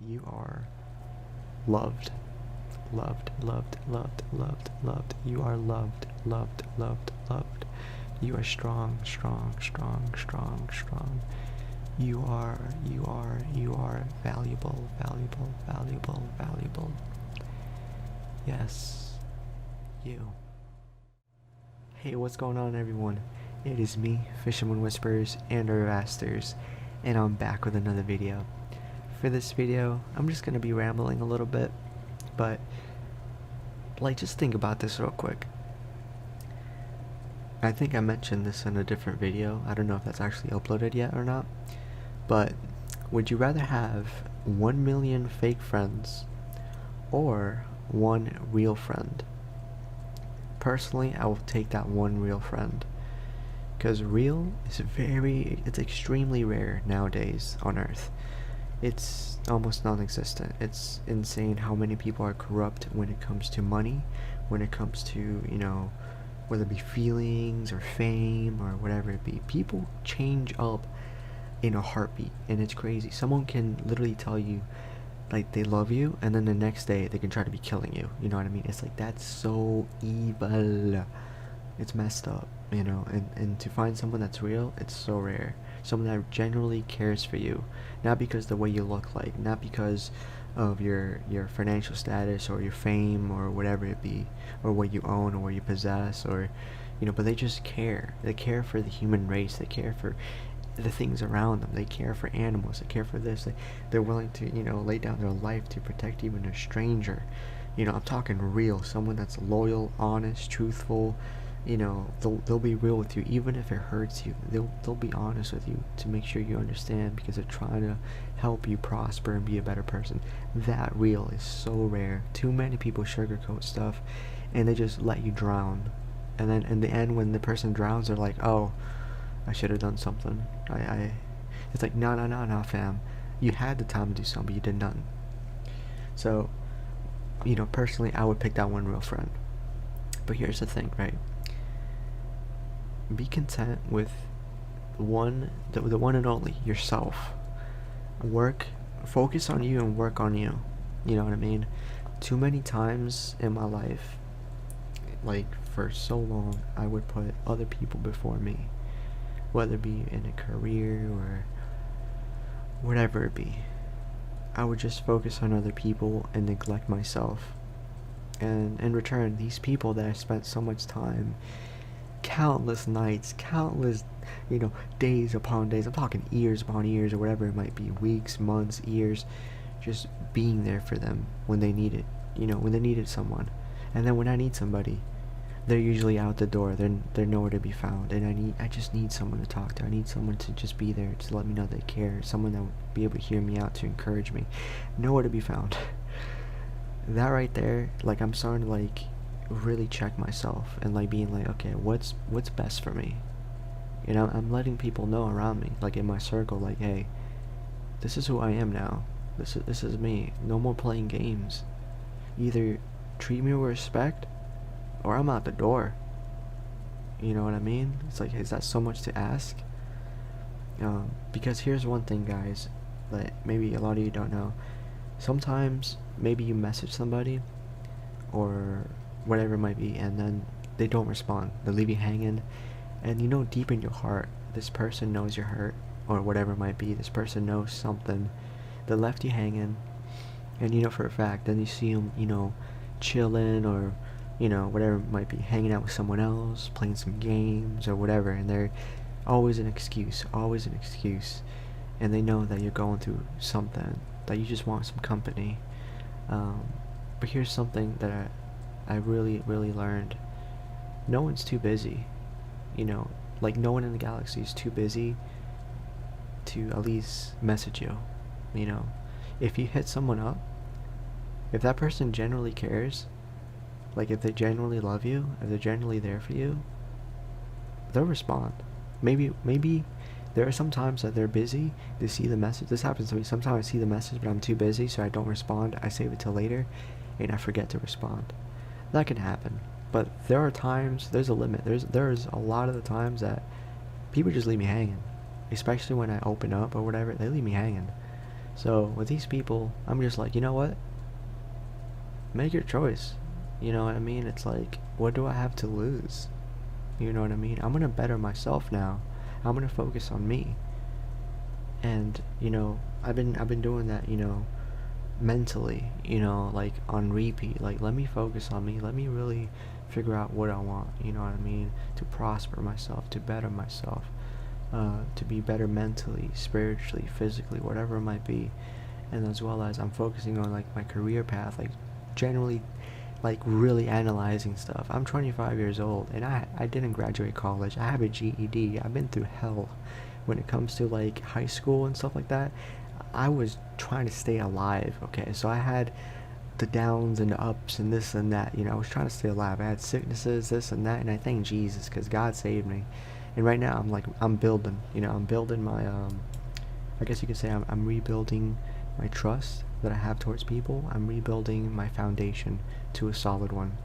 You are loved. Loved, loved, loved, loved, loved. You are loved, loved, loved, loved. You are strong, strong, strong, strong, strong. You are valuable, valuable, valuable, valuable. Yes, you. Hey, what's going on, everyone? It is me, Fisherman Whispers, and our Vasterz, and I'm back with another video. For this video, I'm just gonna be rambling a little bit, but just think about this real quick. I think I mentioned this in a different video. I don't know if that's actually uploaded yet or not, but would you rather have 1 million fake friends or one real friend? Personally, I will take that one real friend, because real is it's extremely rare nowadays on Earth. It's almost non-existent. It's insane how many people are corrupt when it comes to money, when it comes to, you know, whether it be feelings or fame or whatever it be. People change up in a heartbeat, and it's crazy. Someone can literally tell you like they love you, and then the next day they can try to be killing you. You know what I mean? It's like, that's so evil. It's messed up, you know. And to find someone that's real, it's so rare. Someone that genuinely cares for you, not because the way you look like, not because of your financial status or your fame or whatever it be, or what you own or what you possess, or, you know, but they just care. They care for the human race. They care for the things around them. They care for animals. They care for this. They're willing to, you know, lay down their life to protect even a stranger. You know, I'm talking real. Someone that's loyal, honest, truthful. You know, they'll be real with you even if it hurts you. They'll be honest with you to make sure you understand, because they're trying to help you prosper and be a better person. That real is so rare. Too many people sugarcoat stuff, and they just let you drown. And then in the end, when the person drowns, they're like, "Oh, I should have done something." It's like, no, fam. You had the time to do something, but you did nothing. So, you know, personally, I would pick that one real friend. But here's the thing, right? Be content with the one and only, yourself. Focus on you and work on you. You know what I mean? Too many times in my life, like for so long, I would put other people before me, whether it be in a career or whatever it be. I would just focus on other people and neglect myself. And in return, these people that I spent so much time, countless nights, countless, you know, days upon days, I'm talking years upon years or whatever it might be, weeks, months, years, just being there for them when they needed, you know, when they needed someone. And then when I need somebody, they're usually out the door. They're nowhere to be found. And I just need someone to talk to. I need someone to just be there to let me know they care. Someone that would be able to hear me out, to encourage me. Nowhere to be found. That right there, like, I'm starting to like really check myself and like being like, okay, what's best for me? You know, I'm letting people know around me, like in my circle, like, hey, this is who I am now. This is me. No more playing games. Either treat me with respect, or I'm out the door. You know what I mean? It's like, is that so much to ask? Because here's one thing, guys, that maybe a lot of you don't know. Sometimes maybe you message somebody or whatever it might be, and then they don't respond. They leave you hanging, and you know deep in your heart, this person knows you're hurt, or whatever it might be. This person knows something. They left you hanging, and you know for a fact. Then you see them, you know, chilling, or, you know, whatever it might be, hanging out with someone else, playing some games or whatever, and they're always an excuse, and they know that you're going through something, that you just want some company. But here's something that I really learned. No one's too busy, you know, like no one in the galaxy is too busy to at least message you. You know, if you hit someone up, if that person genuinely cares, like if they genuinely love you, if they're genuinely there for you, they'll respond. Maybe there are some times that they're busy to see the message. This happens to me. Sometimes I see the message, but I'm too busy, so I don't respond. I save it till later, and I forget to respond. That can happen. But there are times, there's a limit. There's a lot of the times that people just leave me hanging. Especially when I open up or whatever, they leave me hanging. So with these people, I'm just like, you know what? Make your choice. You know what I mean? It's like, what do I have to lose? You know what I mean? I'm gonna better myself now. I'm gonna focus on me. And I've been doing that, mentally, like on repeat. Like, let me focus on me. Let me really figure out what I want. You know what I mean? To prosper myself, to better myself, to be better mentally, spiritually, physically, whatever it might be. And as well as I'm focusing on like my career path, like generally, like really analyzing stuff. I'm 25 years old and I didn't graduate college. I have a GED. I've been through hell when it comes to like high school and stuff like that. I was trying to stay alive, okay? So I had the downs and the ups and this and that, I was trying to stay alive. I had sicknesses, this and that, and I thank Jesus because God saved me. And right now I'm building, I'm building my, I guess you could say I'm rebuilding my trust that I have towards people. I'm rebuilding my foundation to a solid one.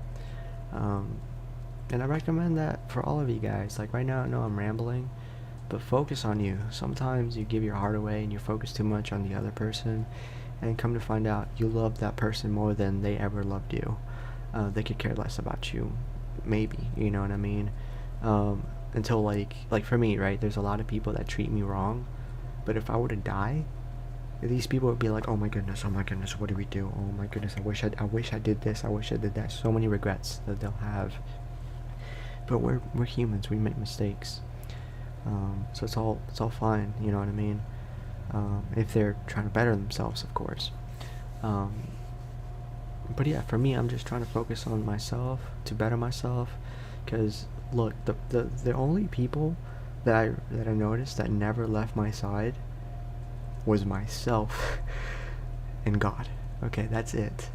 And I recommend that for all of you guys. Like right now, I know I'm rambling, but focus on you. Sometimes you give your heart away and you focus too much on the other person, and come to find out you love that person more than they ever loved you. They could care less about you, maybe, you know what I mean? Until like for me, right, there's a lot of people that treat me wrong, but if I were to die, these people would be like, oh my goodness, what do we do? Oh my goodness, I wish I did this, I wish I did that. So many regrets that they'll have. But we're humans, we make mistakes. So it's all fine, you know what I mean? If they're trying to better themselves, of course. But yeah, for me, I'm just trying to focus on myself to better myself. Cause look, the only people that I noticed that never left my side was myself and God. Okay, that's it.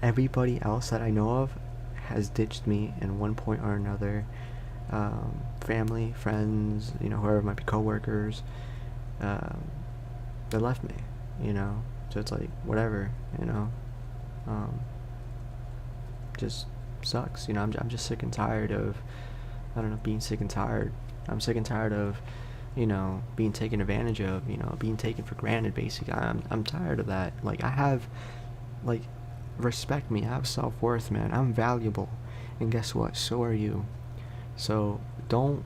Everybody else that I know of has ditched me in one point or another. Family, friends, whoever might be coworkers, they left me, so it's like whatever, just sucks. I'm just sick and tired of, I don't know, being sick and tired. I'm sick and tired of, being taken advantage of, being taken for granted. Basically, I'm tired of that. Like, I have, like, respect me. I have self-worth, man. I'm valuable, and guess what? So are you. So don't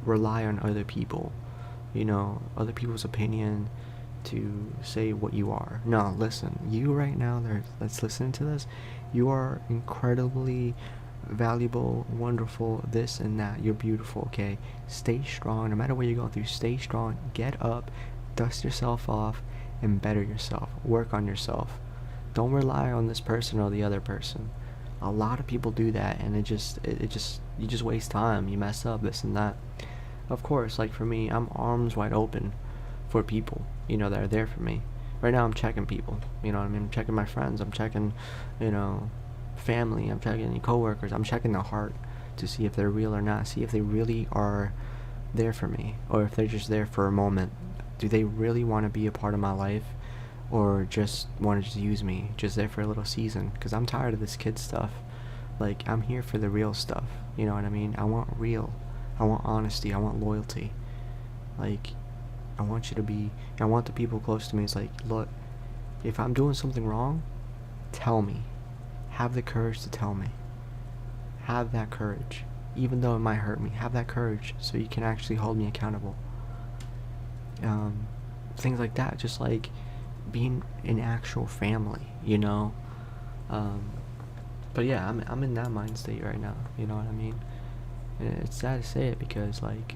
rely on other people, other people's opinion to say what you are. No, listen, you right now that's listening to this, you are incredibly valuable, wonderful, this and that. You're beautiful, okay? Stay strong. No matter what you're going through, stay strong. Get up, dust yourself off, and better yourself. Work on yourself. Don't rely on this person or the other person. A lot of people do that, and you just waste time. You mess up, this and that. Of course, like for me, I'm arms wide open for people, that are there for me. Right now I'm checking people, you know what I mean? I'm checking my friends, I'm checking, family, I'm checking any coworkers, I'm checking their heart to see if they're real or not, see if they really are there for me, or if they're just there for a moment. Do they really want to be a part of my life, or just want to just use me, just there for a little season? Because I'm tired of this kid stuff. Like, I'm here for the real stuff, you know what I mean? I want real, I want honesty, I want loyalty. Like, I want the people close to me. It's like, look, if I'm doing something wrong, tell me. Have the courage to tell me. Have that courage. Even though it might hurt me, have that courage so you can actually hold me accountable. Things like that, just like being an actual family, But yeah, I'm in that mind state right now, you know what I mean? And it's sad to say it because, like,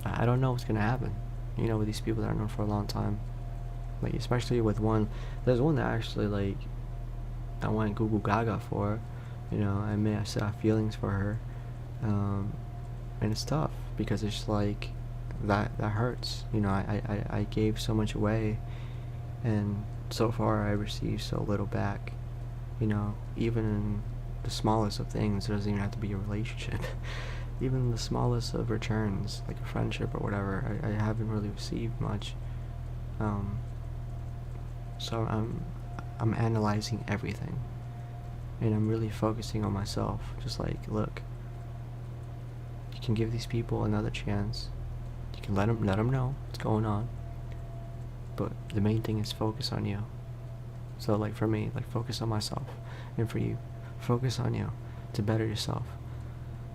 I don't know what's gonna happen, with these people that I've known for a long time. Like, especially with one, there's one that actually, like, I went Google Gaga for, I still have feelings for her, and it's tough because it's like, that hurts, I gave so much away, and so far I received so little back, even in the smallest of things. It doesn't even have to be a relationship. Even the smallest of returns, like a friendship or whatever, I haven't really received much. So I'm analyzing everything, and I'm really focusing on myself. Just like, look, you can give these people another chance. You Let them know what's going on. But the main thing is focus on you. So like for me, like focus on myself, and for you, focus on you to better yourself.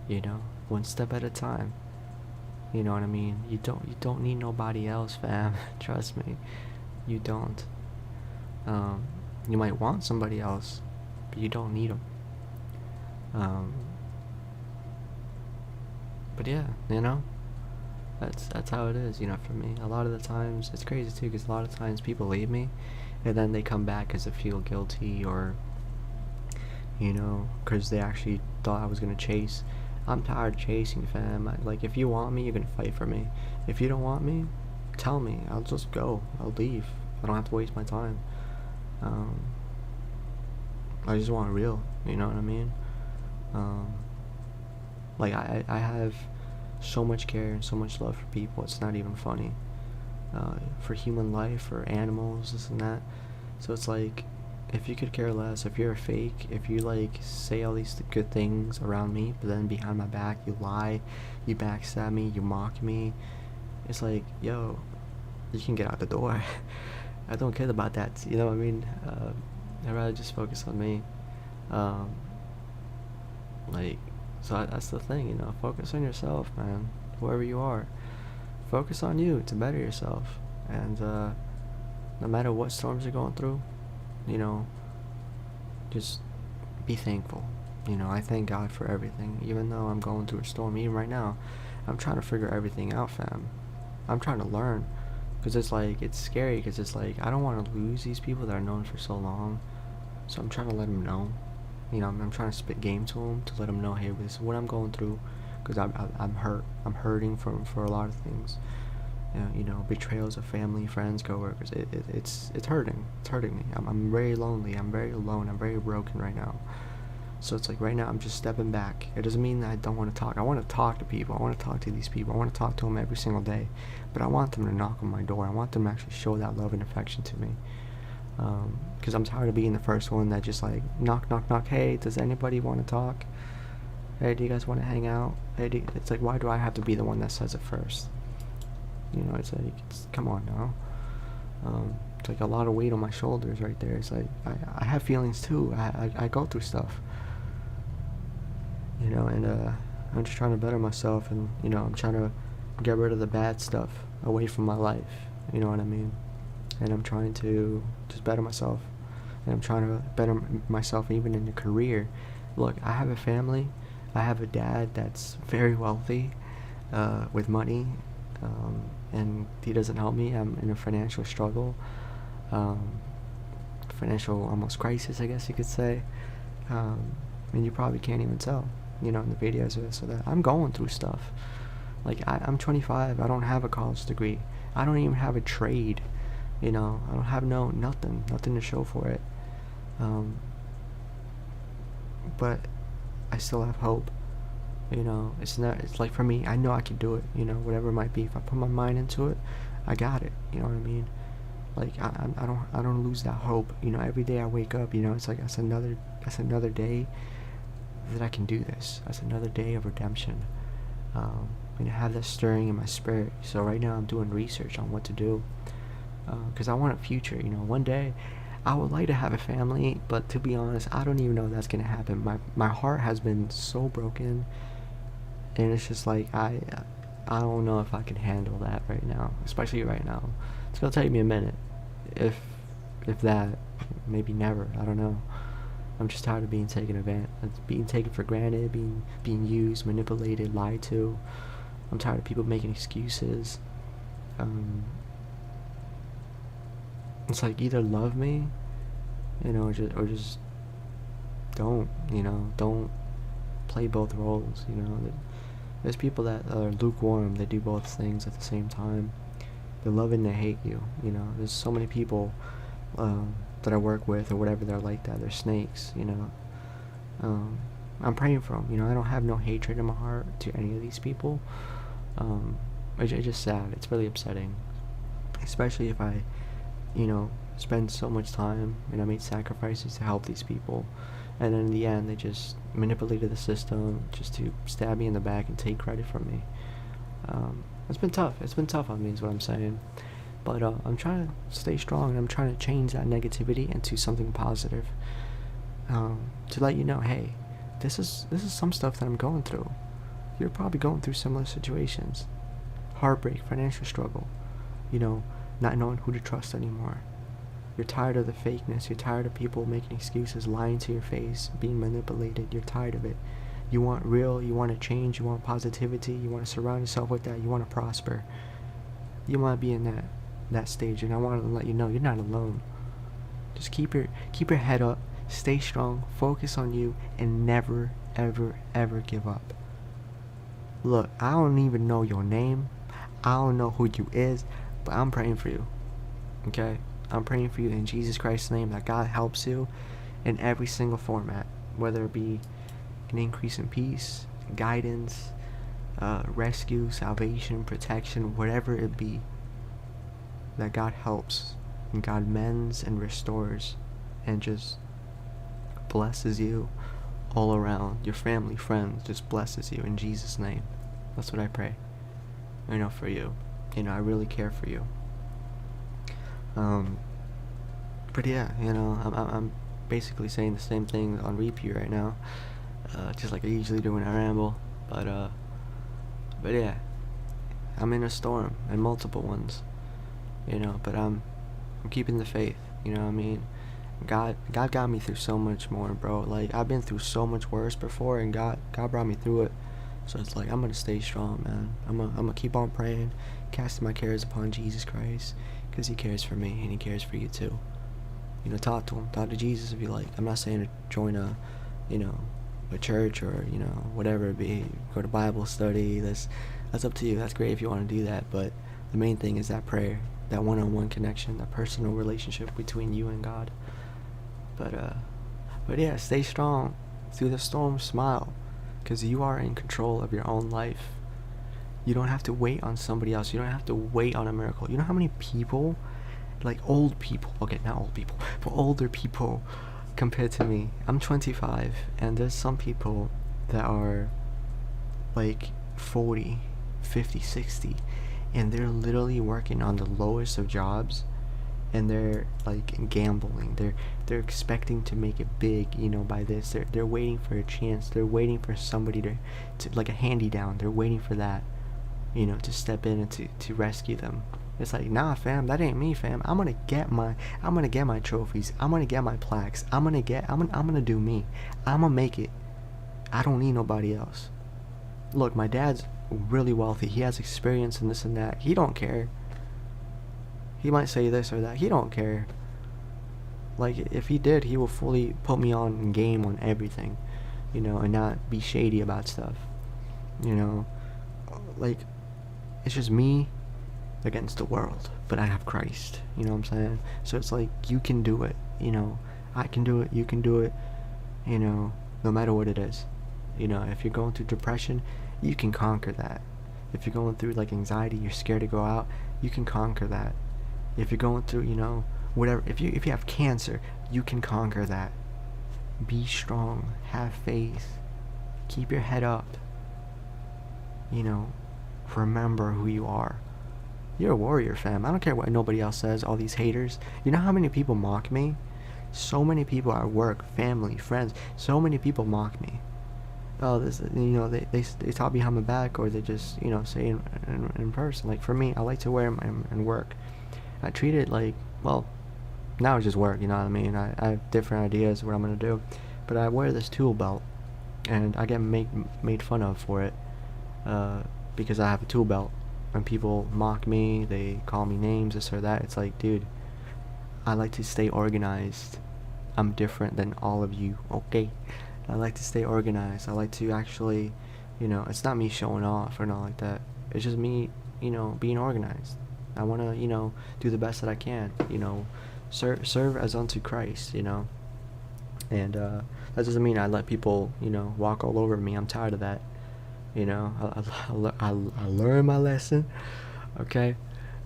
You know, one step at a time. You know what I mean? You don't need nobody else, fam. Trust me, you don't. You might want somebody else, but you don't need them. But yeah, you know, that's how it is. You know, for me, a lot of the times it's crazy too, because a lot of times people leave me, and then they come back because they feel guilty, or you know, because they actually thought I was gonna chase. I'm tired of chasing, fam. Like, if you want me, you're gonna fight for me. If you don't want me, tell me. I'll just go. I'll leave. I don't have to waste my time. I just want real. You know what I mean? Like, I have so much care and so much love for people. It's not even funny. For human life, for animals, this and that. So it's like, if you could care less, if you're a fake, if you like say all these good things around me, but then behind my back you lie, you backstab me, you mock me, it's like, yo, you can get out the door. I don't care about that, you know what I mean? I'd rather just focus on me. Like, so that's the thing, you know, focus on yourself, man, whoever you are. Focus on you to better yourself, and no matter what storms you're going through, you know, just be thankful. You know, I thank God for everything. Even though I'm going through a storm, even right now, I'm trying to figure everything out, fam. I'm trying to learn, because it's like, it's scary, because it's like, I don't want to lose these people that I've known for so long, so I'm trying to let them know. You know, I'm trying to spit game to them, to let them know, hey, this is what I'm going through, because I'm hurt. I'm hurting for a lot of things. You know, betrayals of family, friends, coworkers. It's hurting. It's hurting me. I'm very lonely. I'm very alone. I'm very broken right now. So it's like right now I'm just stepping back. It doesn't mean that I don't want to talk. I want to talk to people. I want to talk to these people. I want to talk to them every single day. But I want them to knock on my door. I want them to actually show that love and affection to me. Because I'm tired of being the first one that just like knock, knock, knock. Hey, does anybody want to talk? Hey, do you guys want to hang out? Hey, it's like, why do I have to be the one that says it first? You know, it's like, come on now. It's like a lot of weight on my shoulders right there. It's like, I have feelings too. I go through stuff. You know, and I'm just trying to better myself, and, you know, I'm trying to get rid of the bad stuff away from my life. You know what I mean? And I'm trying to just better myself. And I'm trying to better myself even in a career. Look, I have a family. I have a dad that's very wealthy, with money. And he doesn't help me. I'm in a financial struggle, financial almost crisis, I guess you could say. And you probably can't even tell, you know, in the videos of this or that. I'm going through stuff. Like, I'm 25. I don't have a college degree. I don't even have a trade. You know, I don't have nothing to show for it. But I still have hope. You know, it's like, for me, I know I can do it, you know, whatever it might be. If I put my mind into it, I got it, you know what I mean? Like, I don't lose that hope, you know. Every day I wake up, you know, it's like, that's another day that I can do this. That's another day of redemption. And I have that stirring in my spirit. So right now I'm doing research on what to do, because I want a future, you know. One day I would like to have a family, but to be honest, I don't even know if that's gonna happen. My heart has been so broken. And it's just like, I don't know if I can handle that right now, especially right now. It's gonna take me a minute, if that, maybe never. I don't know. I'm just tired of being taken for granted, being used, manipulated, lied to. I'm tired of people making excuses. It's like, either love me, you know, or just don't, you know, don't play both roles, you know. There's people that are lukewarm. They do both things at the same time. They love and they hate you, you know. There's so many people that I work with or whatever, they're like that. They're snakes, you know. I'm praying for them, you know. I don't have no hatred in my heart to any of these people. It's just sad. It's really upsetting, especially if I, you know, spend so much time and I made sacrifices to help these people, and then in the end they just manipulated the system just to stab me in the back and take credit from me. It's been tough. It's been tough on me, is what I'm saying. But I'm trying to stay strong, and I'm trying to change that negativity into something positive. To let you know, hey, this is some stuff that I'm going through. You're probably going through similar situations. Heartbreak, financial struggle, not knowing who to trust anymore. You're tired of the fakeness. You're tired of people making excuses, lying to your face, being manipulated. You're tired of it. You want real, you want to change, you want positivity, you want to surround yourself with that, you want to prosper. You want to be in that stage, and I want to let you know you're not alone. Just keep your head up, stay strong, focus on you, and never, ever, ever give up. Look, I don't even know your name. I don't know who you is, but I'm praying for you. Okay? I'm praying for you in Jesus Christ's name that God helps you in every single format, whether it be an increase in peace, guidance, rescue, salvation, protection, whatever it be, that God helps and God mends and restores and just blesses you all around. Your family, friends, just blesses you in Jesus' name. That's what I pray. For you. I really care for you. But yeah, I'm basically saying the same thing on repeat right now, just like I usually do when I ramble. But yeah, I'm in a storm, and multiple ones, but I'm keeping the faith. You know what I mean? God got me through so much more, bro. Like, I've been through so much worse before, and God brought me through it. So it's like, I'm gonna stay strong, man. I'm gonna keep on praying, casting my cares upon Jesus Christ, because He cares for me and He cares for you too. Talk to Him, talk to Jesus if you like. I'm not saying to join a church or whatever it be. Go to Bible study. That's up to you. That's great if you want to do that. But the main thing is that prayer, that one-on-one connection, that personal relationship between you and God. But yeah, stay strong through the storm. Smile, because you are in control of your own life. You don't have to wait on somebody else. You don't have to wait on a miracle. You know how many people, like old people, okay, not old people, but older people compared to me. I'm 25, and there's some people that are like 40, 50, 60, and they're literally working on the lowest of jobs, and they're like gambling. They're expecting to make it big, by this. They're waiting for a chance. They're waiting for somebody to like a handy down. They're waiting for that, to step in and to rescue them. It's like, nah, fam, that ain't me, fam. I'm gonna get my trophies. I'm gonna get my plaques. I'm gonna do me. I'm gonna make it. I don't need nobody else. Look, my dad's really wealthy. He has experience in this and that. He don't care. He might say this or that. He don't care. Like, if he did, he will fully put me on game on everything, and not be shady about stuff. Like, it's just me against the world, but I have Christ. You know what I'm saying? So it's like, you can do it. I can do it. You can do it. No matter what it is. If you're going through depression, you can conquer that. If you're going through like anxiety, you're scared to go out, you can conquer that. If you're going through, whatever, if you have cancer, you can conquer that. Be strong, have faith, keep your head up. Remember who you are. You're a warrior, fam. I don't care what nobody else says, all these haters. You know how many people mock me? So many people at work, family, friends, so many people mock me. Oh, this, they talk behind my back, or they just, say in person. Like, for me, I like to wear them in work. I treat it like, well, now it's just work, you know what I mean? I have different ideas of what I'm going to do. But I wear this tool belt, and I get made fun of for it, because I have a tool belt. When people mock me, they call me names, this or that. It's like, dude, I like to stay organized. I'm different than all of you, okay? I like to stay organized. I like to actually, it's not me showing off or not like that. It's just me, being organized. I want to, do the best that I can, serve as unto Christ, and that doesn't mean I let people, walk all over me. I'm tired of that. I learned my lesson, okay?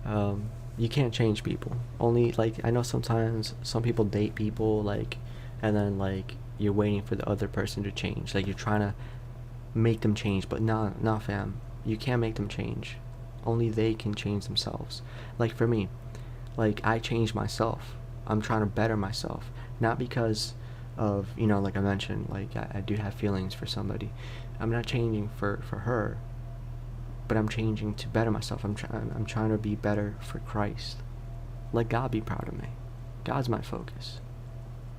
You can't change people. Only, like, I know sometimes some people date people, like, and then, like, you're waiting for the other person to change. Like, you're trying to make them change, but nah, fam. You can't make them change. Only they can change themselves. Like for me, like I changed myself. I'm trying to better myself, not because of, like I mentioned, like I do have feelings for somebody. I'm not changing for her, but I'm changing to better myself. I'm trying to be better for Christ. Let God be proud of me. God's my focus.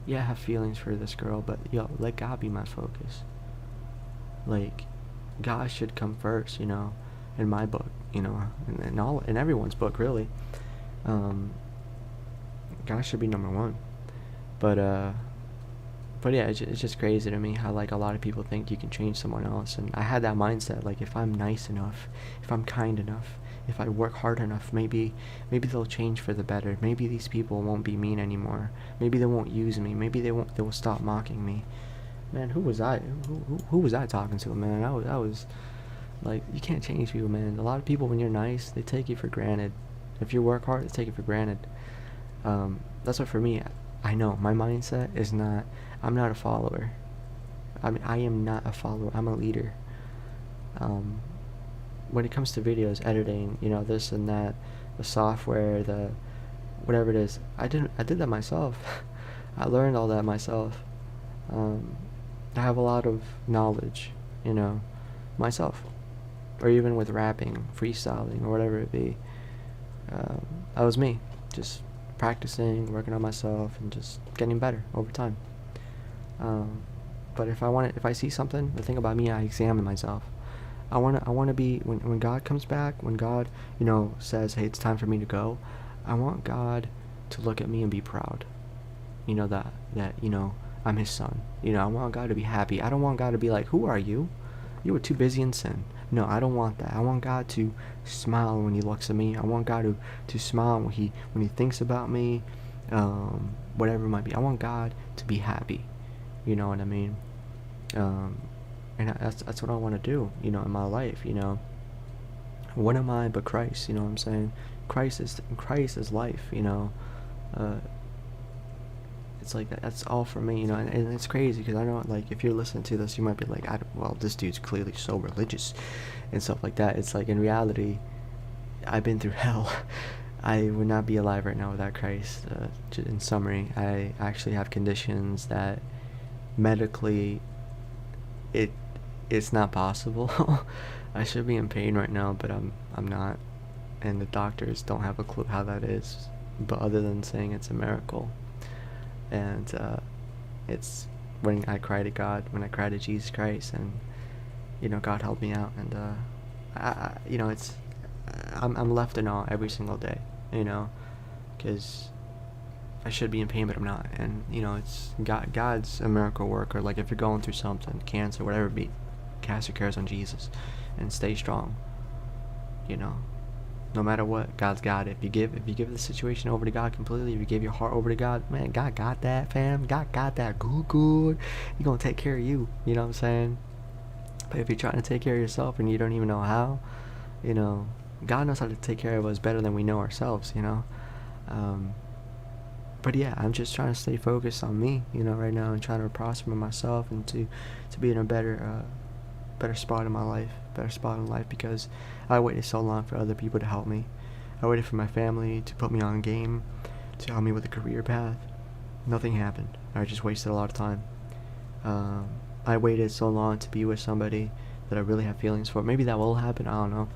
Yeah, I have feelings for this girl, but let God be my focus. Like, God should come first, in my book, in everyone's book, really. God should be number one. But yeah, it's just crazy to me how, like, a lot of people think you can change someone else. And I had that mindset, like, if I'm nice enough, if I'm kind enough, if I work hard enough, maybe they'll change for the better. Maybe these people won't be mean anymore. Maybe they won't use me. Maybe they will stop mocking me. Man, who was I? Who was I talking to, man? I was like, you can't change people, man. A lot of people, when you're nice, they take you for granted. If you work hard, they take it for granted. That's what, for me, I know my mindset is not, I'm not a follower. I mean, I am not a follower. I'm a leader. When it comes to videos, editing, this and that, the software, the whatever it is, I did that myself. I learned all that myself. I have a lot of knowledge, myself. Or even with rapping, freestyling, or whatever it be. That was me, just practicing, working on myself, and just getting better over time. But if I see something, the thing about me, I examine myself. I want to be, when God comes back, when God, says, hey, it's time for me to go, I want God to look at me and be proud. That I'm his son. I want God to be happy. I don't want God to be like, who are you? You were too busy in sin. No, I don't want that. I want God to smile when he looks at me. I want God to smile when he thinks about me, whatever it might be. I want God to be happy. You know what I mean? And that's what I want to do, in my life, What am I but Christ, you know what I'm saying? Christ is life, It's like that's all for me, and it's crazy because I know, like, if you're listening to this, you might be like, well, this dude's clearly so religious and stuff like that. It's like, in reality, I've been through hell. I would not be alive right now without Christ. In summary, I actually have conditions that medically it's not possible. I should be in pain right now, but I'm not, and the doctors don't have a clue how that is, but other than saying it's a miracle. And it's when I cry to God, when I cry to Jesus Christ, and God helped me out, and it's I'm left in awe every single day, because I should be in pain, but I'm not. And it's God's a miracle worker. Like, if you're going through something, cancer, whatever it be, cast your cares on Jesus and stay strong. No matter what, God's got it. If you give the situation over to God completely, if you give your heart over to God, man, God got that, fam. God got that good. He's gonna take care of you. You know what I'm saying? But if you're trying to take care of yourself and you don't even know how, God knows how to take care of us better than we know ourselves. But yeah, I'm just trying to stay focused on me, right now, and trying to prosper myself and to be in a better spot in my life, because I waited so long for other people to help me. I waited for my family to put me on game, to help me with a career path. Nothing happened. I just wasted a lot of time. I waited so long to be with somebody that I really have feelings for. Maybe that will happen, I don't know.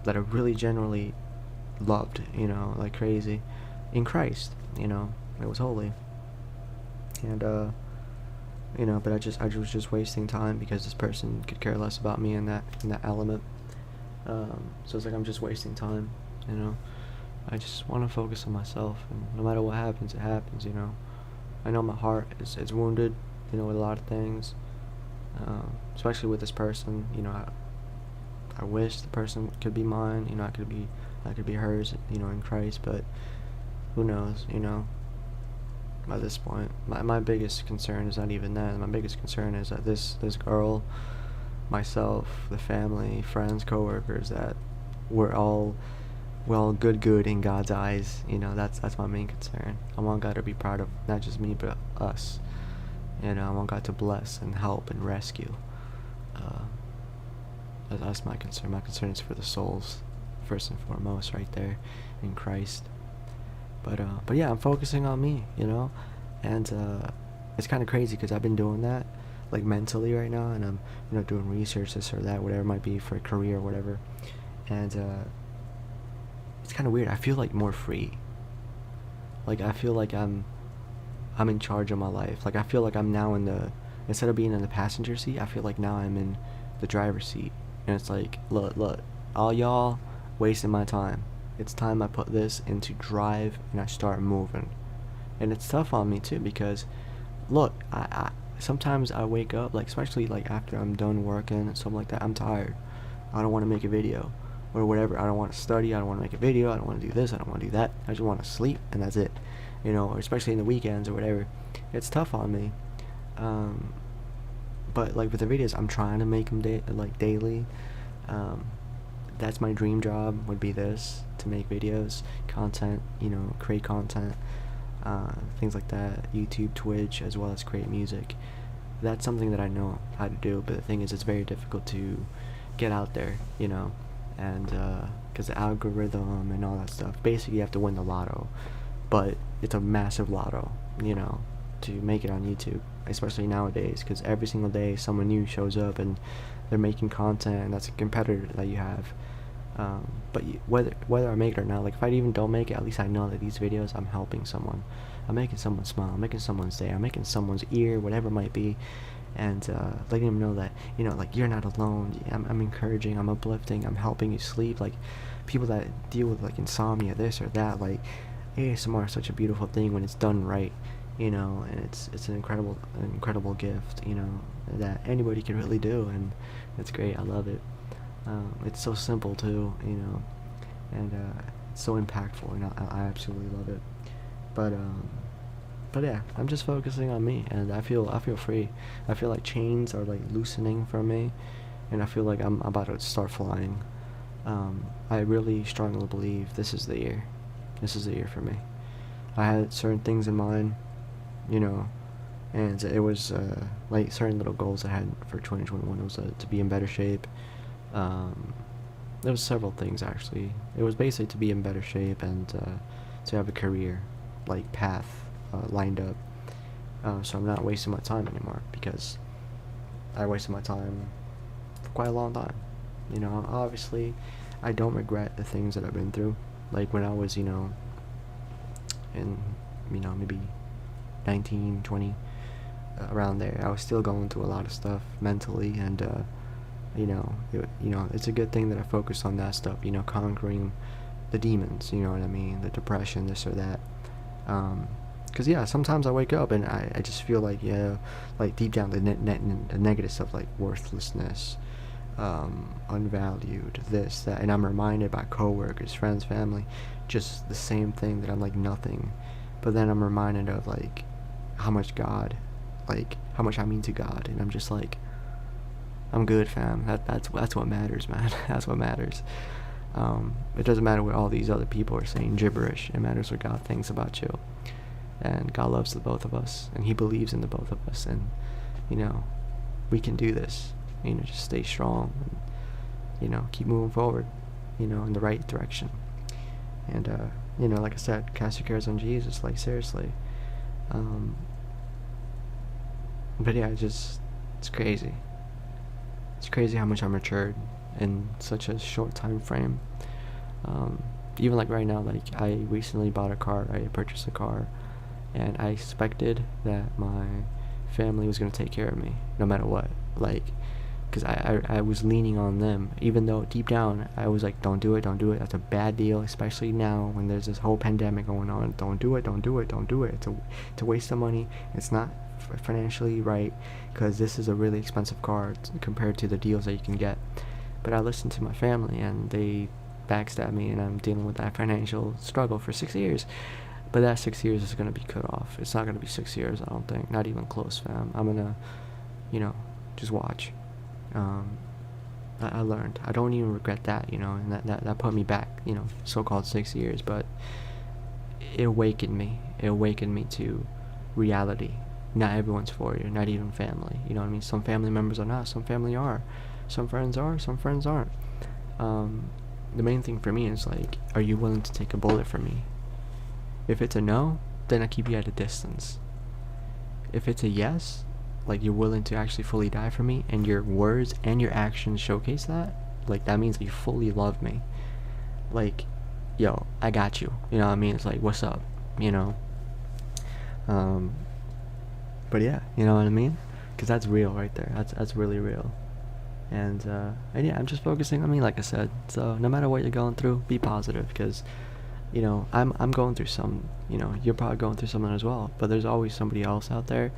That I really genuinely loved, like crazy, in Christ. It was holy. And but I was just wasting time because this person could care less about me in that element. So it's like I'm just wasting time. I just want to focus on myself, and no matter what happens, it happens. I know my heart is wounded, with a lot of things, especially with this person. I wish the person could be mine. I could be hers. In Christ, but who knows? At this point, my biggest concern is not even that. My biggest concern is that this girl, myself, the family, friends, coworkers, that we're all good in God's eyes. That's my main concern. I want God to be proud of not just me but us. I want God to bless and help and rescue. That's my concern. My concern is for the souls, first and foremost, right there, in Christ. But yeah, I'm focusing on me, and it's kind of crazy because I've been doing that, like mentally right now, and I'm, doing research, this or that, whatever it might be for a career or whatever, and it's kind of weird. I feel like more free. Like I feel like I'm in charge of my life. Like I feel like I'm now instead of being in the passenger seat, I feel like now I'm in the driver's seat, and it's like, look, all y'all wasting my time. It's time I put this into drive and I start moving. And it's tough on me too because, look, I sometimes I wake up, like especially like after I'm done working and something like that, I'm tired. I don't want to make a video or whatever. I don't want to study. I don't want to make a video. I don't want to do this. I don't want to do that. I just want to sleep and that's it. Or especially in the weekends or whatever. It's tough on me. But like with the videos, I'm trying to make them daily. That's my dream job, would be this, to make videos, content, create content, things like that, YouTube, Twitch, as well as create music. That's something that I know how to do, but the thing is, it's very difficult to get out there, and because the algorithm and all that stuff. Basically, you have to win the lotto, but it's a massive lotto, to make it on YouTube, especially nowadays, because every single day someone new shows up and they're making content, and that's a competitor that you have. But whether I make it or not, like if I even don't make it, at least I know that these videos, I'm helping someone. I'm making someone smile. I'm making someone's day. I'm making someone's ear, whatever it might be, and letting them know that like you're not alone. I'm encouraging. I'm uplifting. I'm helping you sleep. Like people that deal with like insomnia, this or that. Like ASMR is such a beautiful thing when it's done right. And it's an incredible gift, that anybody can really do, and it's great. I love it. It's so simple too, and it's so impactful, and I absolutely love it. But yeah, I'm just focusing on me, and I feel free. I feel like chains are like loosening from me, and I feel like I'm about to start flying. I really strongly believe this is the year. This is the year for me. I had certain things in mind, and it was like certain little goals I had for 2021. It was to be in better shape. There was several things actually. It was basically to be in better shape and to have a career, like path lined up. So I'm not wasting my time anymore, because I wasted my time for quite a long time. Obviously, I don't regret the things that I've been through. Like when I was, in maybe 19, 20, around there, I was still going through a lot of stuff mentally, and it's a good thing that I focused on that stuff, conquering the demons, the depression, this or that, because sometimes I wake up and I just feel like, like deep down the negative stuff, like worthlessness, unvalued, this, that, and I'm reminded by coworkers, friends, family, just the same thing, that I'm like nothing. But then I'm reminded of like how much I mean to God, and I'm just like, I'm good, fam. That's what matters, man. That's what matters. It doesn't matter what all these other people are saying gibberish. It matters what God thinks about you, and God loves the both of us, and He believes in the both of us, and we can do this. Just stay strong, and keep moving forward, in the right direction. And like I said, cast your cares on Jesus. Like seriously. But yeah, it's crazy. It's crazy how much I matured in such a short time frame. Even like right now, like I recently bought a car. I purchased a car, and I expected that my family was gonna take care of me no matter what. Like, because I was leaning on them, even though deep down I was like, don't do it. That's a bad deal, especially now when there's this whole pandemic going on. Don't do it. It's a waste of money. It's not financially right, because this is a really expensive car compared to the deals that you can get. But I listened to my family, and they backstabbed me, and I'm dealing with that financial struggle for 6 years. But that 6 years is going to be cut off. It's not going to be 6 years, I don't think. Not even close, fam. I'm going to, just watch. I learned. I don't even regret that, and that put me back, so-called 6 years. But it awakened me. It awakened me to reality. Not everyone's for you, not even family. You know what I mean? Some family members are not, some family are. Some friends are, some friends aren't. The main thing for me is like, are you willing to take a bullet for me? If it's a no, then I keep you at a distance. If it's a yes, like you're willing to actually fully die for me, and your words and your actions showcase that, like that means that you fully love me. Like, yo, I got you. You know what I mean? It's like, what's up? You know? But yeah, you know what I mean? Because that's real right there. That's really real. And yeah, I'm just focusing on me, like I said. So no matter what you're going through, be positive, because you know, I'm going through some, you know, you're probably going through something as well, but there's always somebody else out there.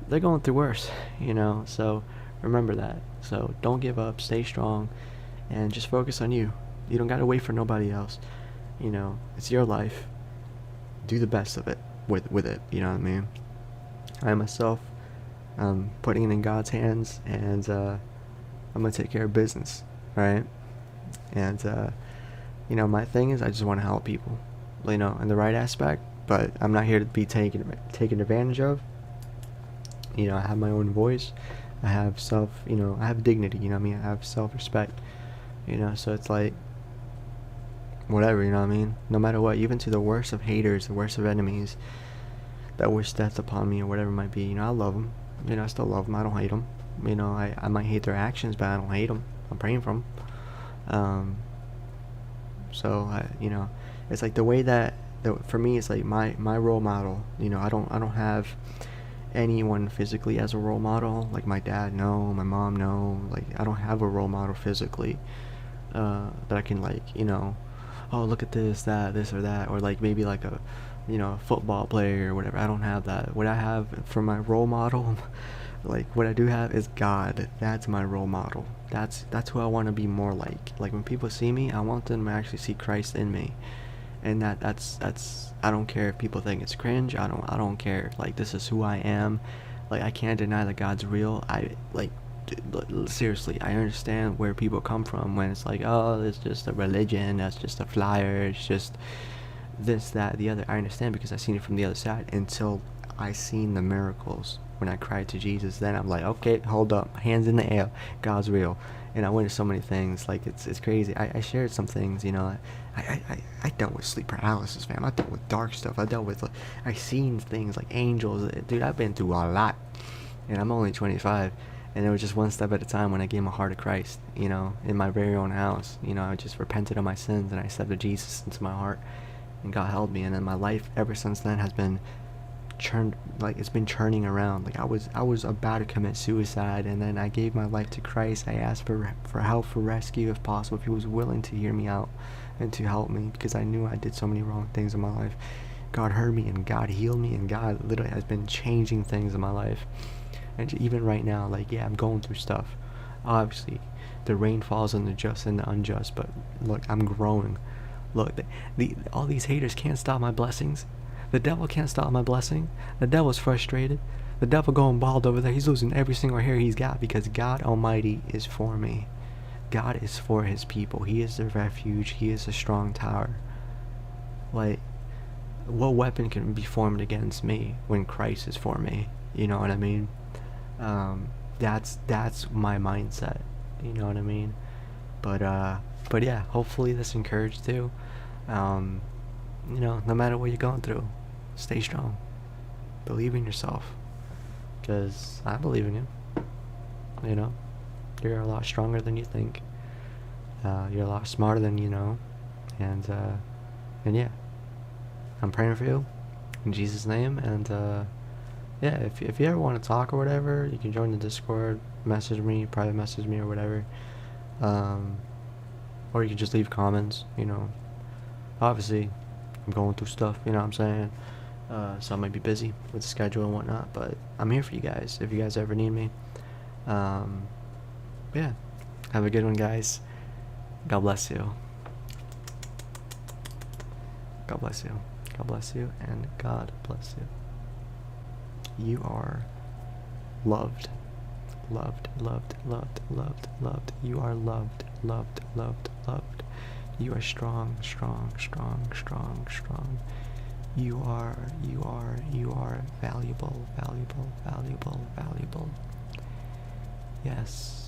They're going through worse, you know, so remember that. So don't give up, stay strong, and just focus on you. You don't gotta wait for nobody else. You know, it's your life. Do the best of it with it, you know what I mean? I myself, putting it in God's hands, and I'm gonna take care of business, right? And you know, my thing is I just want to help people, you know, in the right aspect, but I'm not here to be taken advantage of. You know, I have my own voice. I have you know, I have dignity, you know what I mean? I have self-respect, you know, so it's like, whatever, you know what I mean? No matter what, even to the worst of haters, the worst of enemies that wish death upon me or whatever it might be, you know, I love them. You know, I still love them. I don't hate them. You know, I might hate their actions, but I don't hate them. I'm praying for them. So you know, it's like the way that for me, it's like my role model. You know, I don't have anyone physically as a role model. Like my dad, no. My mom, no. Like I don't have a role model physically that I can, like, you know, oh, look at this or that, or like maybe like a, you know, a football player or whatever. I don't have that. What I have for my role model, like what I do have is God. That's my role model. That's who I want to be more like. Like when people see me, I want them to actually see Christ in me. And that's I don't care if people think it's cringe. I don't care. Like, this is who I am. Like, I can't deny that God's real. Seriously, I understand where people come from when it's like, oh, it's just a religion, that's just a flyer, it's just this, that, the other. I understand, because I've seen it from the other side, until I seen the miracles when I cried to Jesus. Then I'm like, okay, hold up, hands in the air, God's real. And I went to so many things, like it's crazy. I shared some things, you know. I dealt with sleep paralysis, fam. I dealt with dark stuff. I dealt with, I seen things like angels. Dude, I've been through a lot, and I'm only 25. And it was just one step at a time when I gave my heart to Christ, you know, in my very own house. You know, I just repented of my sins and I accepted Jesus into my heart, and God held me. And then my life ever since then has been it's been churning around. Like I was about to commit suicide, and then I gave my life to Christ. I asked for help, for rescue if possible, if he was willing to hear me out and to help me, because I knew I did so many wrong things in my life. God heard me, and God healed me, and God literally has been changing things in my life. And even right now, like, yeah, I'm going through stuff. Obviously, the rain falls on the just and the unjust, but look, I'm growing. Look, all these haters can't stop my blessings. The devil can't stop my blessing. The devil's frustrated. The devil going bald over there. He's losing every single hair he's got, because God Almighty is for me. God is for his people. He is their refuge. He is a strong tower. Like, what weapon can be formed against me when Christ is for me? You know what I mean? That's my mindset. You know what I mean? But yeah, hopefully this encouraged you. You know, no matter what you're going through, stay strong. Believe in yourself, because I believe in you. You know, you're a lot stronger than you think. You're a lot smarter than you know, and yeah, I'm praying for you in Jesus' name. And yeah, if you ever want to talk or whatever, you can join the Discord, message me, private message me or whatever, or you can just leave comments. You know, obviously I'm going through stuff, you know what I'm saying, so I might be busy with the schedule and whatnot, but I'm here for you guys if you guys ever need me. Yeah, have a good one, guys. God bless you. God bless you. God bless you, and God bless you. You are loved. Loved, loved, loved, loved, loved. You are loved, loved, loved, loved. You are strong, strong, strong, strong, strong. You are valuable, valuable, valuable, valuable. Yes.